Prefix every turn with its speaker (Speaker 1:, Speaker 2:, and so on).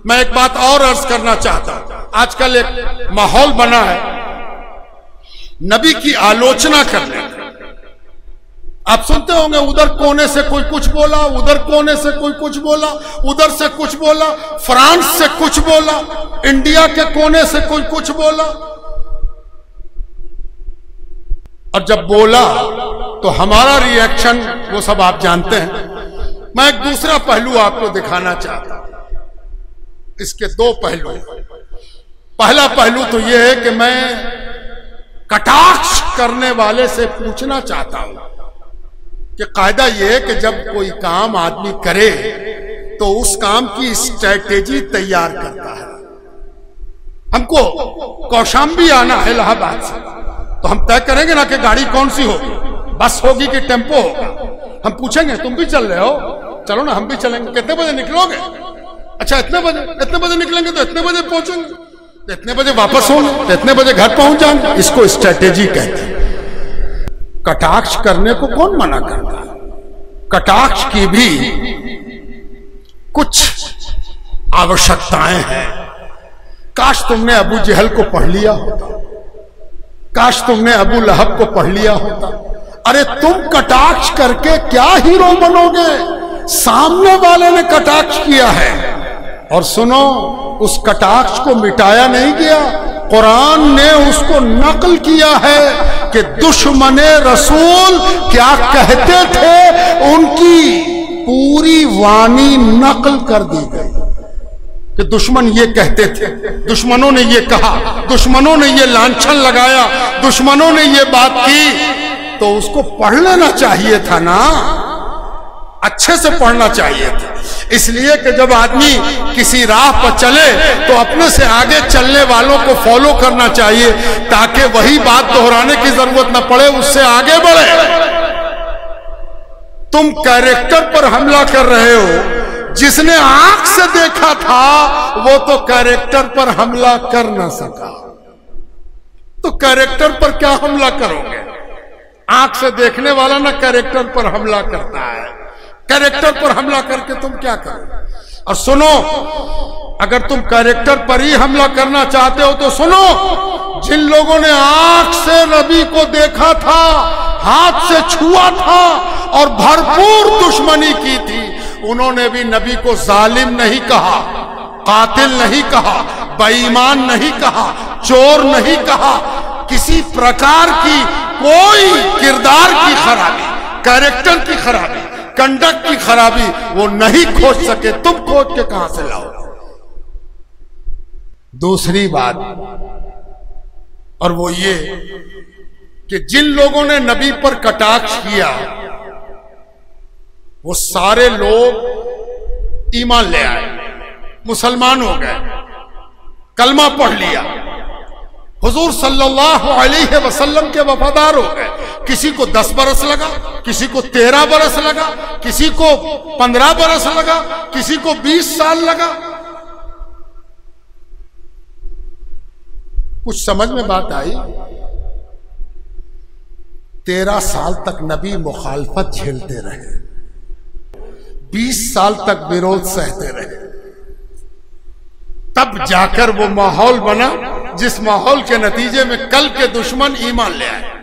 Speaker 1: मैं एक बात और अर्ज करना चाहता हूं। आजकल एक माहौल बना है नबी की आलोचना करने का। आप सुनते होंगे उधर कोने से कोई कुछ बोला, उधर कोने से कोई कुछ बोला, उधर से कुछ बोला, फ्रांस से कुछ बोला, इंडिया के कोने से कोई कुछ बोला। और जब बोला तो हमारा रिएक्शन वो सब आप जानते हैं। मैं एक दूसरा पहलू आपको दिखाना चाहता हूं। इसके दो पहलू हैं। पहला पहलू तो यह है कि मैं कटाक्ष करने वाले से पूछना चाहता हूं कि कायदा यह है कि जब कोई काम आदमी करे तो उस काम की स्ट्रैटेजी तैयार करता है। हमको कौशाम्बी आना है इलाहाबाद से, तो हम तय करेंगे ना कि गाड़ी कौन सी होगी, बस होगी कि टेम्पो होगा। हम पूछेंगे तुम भी चल रहे हो, चलो ना हम भी चलेंगे। कितने बजे निकलोगे? अच्छा इतने बजे निकलेंगे तो इतने बजे पहुंचेंगे, तो इतने बजे वापस होंगे, तो इतने बजे घर पहुंच जाएंगे। इसको स्ट्रैटेजी कहते हैं। कटाक्ष करने को कौन मना करता है? कटाक्ष की भी कुछ आवश्यकताएं हैं। काश तुमने अबू जहल को पढ़ लिया होता, काश तुमने अबू लहब को पढ़ लिया होता। अरे तुम कटाक्ष करके क्या हीरो बनोगे? सामने वाले ने कटाक्ष किया है, और सुनो उस कटाक्ष को मिटाया नहीं गया, कुरान ने उसको नकल किया है कि दुश्मने रसूल क्या कहते थे, उनकी पूरी वाणी नकल कर दी गई कि दुश्मन ये कहते थे, दुश्मनों ने ये कहा, दुश्मनों ने ये लांछन लगाया, दुश्मनों ने ये बात की। तो उसको पढ़ लेना चाहिए था ना, अच्छे से पढ़ना चाहिए था। इसलिए कि जब आदमी किसी राह पर चले तो अपने से आगे चलने वालों को फॉलो करना चाहिए, ताकि वही बात दोहराने की जरूरत न पड़े, उससे आगे बढ़े। तुम कैरेक्टर पर हमला कर रहे हो, जिसने आंख से देखा था वो तो कैरेक्टर पर हमला कर ना सका, तो कैरेक्टर पर क्या हमला करोगे? आंख से देखने वाला ना कैरेक्टर पर हमला करता है, कैरेक्टर पर हमला करके तुम क्या करोगे? और सुनो, अगर तुम कैरेक्टर पर ही हमला करना चाहते हो तो सुनो, जिन लोगों ने आंख से नबी को देखा था, हाथ से छुआ था और भरपूर दुश्मनी की थी, उन्होंने भी नबी को जालिम नहीं कहा, कातिल नहीं कहा, बेईमान नहीं कहा, चोर नहीं कहा। किसी प्रकार की कोई किरदार की खराबी, कैरेक्टर की खराबी, कंडक्ट की खराबी वो नहीं खोज सके। तुम खोज के कहां से लाओ? दूसरी बात, और वो ये कि जिन लोगों ने नबी पर कटाक्ष किया वो सारे लोग ईमान ले आए, मुसलमान हो गए, कलमा पढ़ लिया, हुजूर सल्लल्लाहु अलैहि वसल्लम के वफादार हो गए। किसी को 10 बरस लगा, किसी को 13 बरस लगा, किसी को 15 बरस लगा, किसी को 20 साल लगा। कुछ समझ में बात आई? 13 साल तक नबी मुखालफत झेलते रहे, 20 साल तक विरोध सहते रहे, तब जाकर वो माहौल बना जिस माहौल के नतीजे में कल के दुश्मन ईमान ले आए।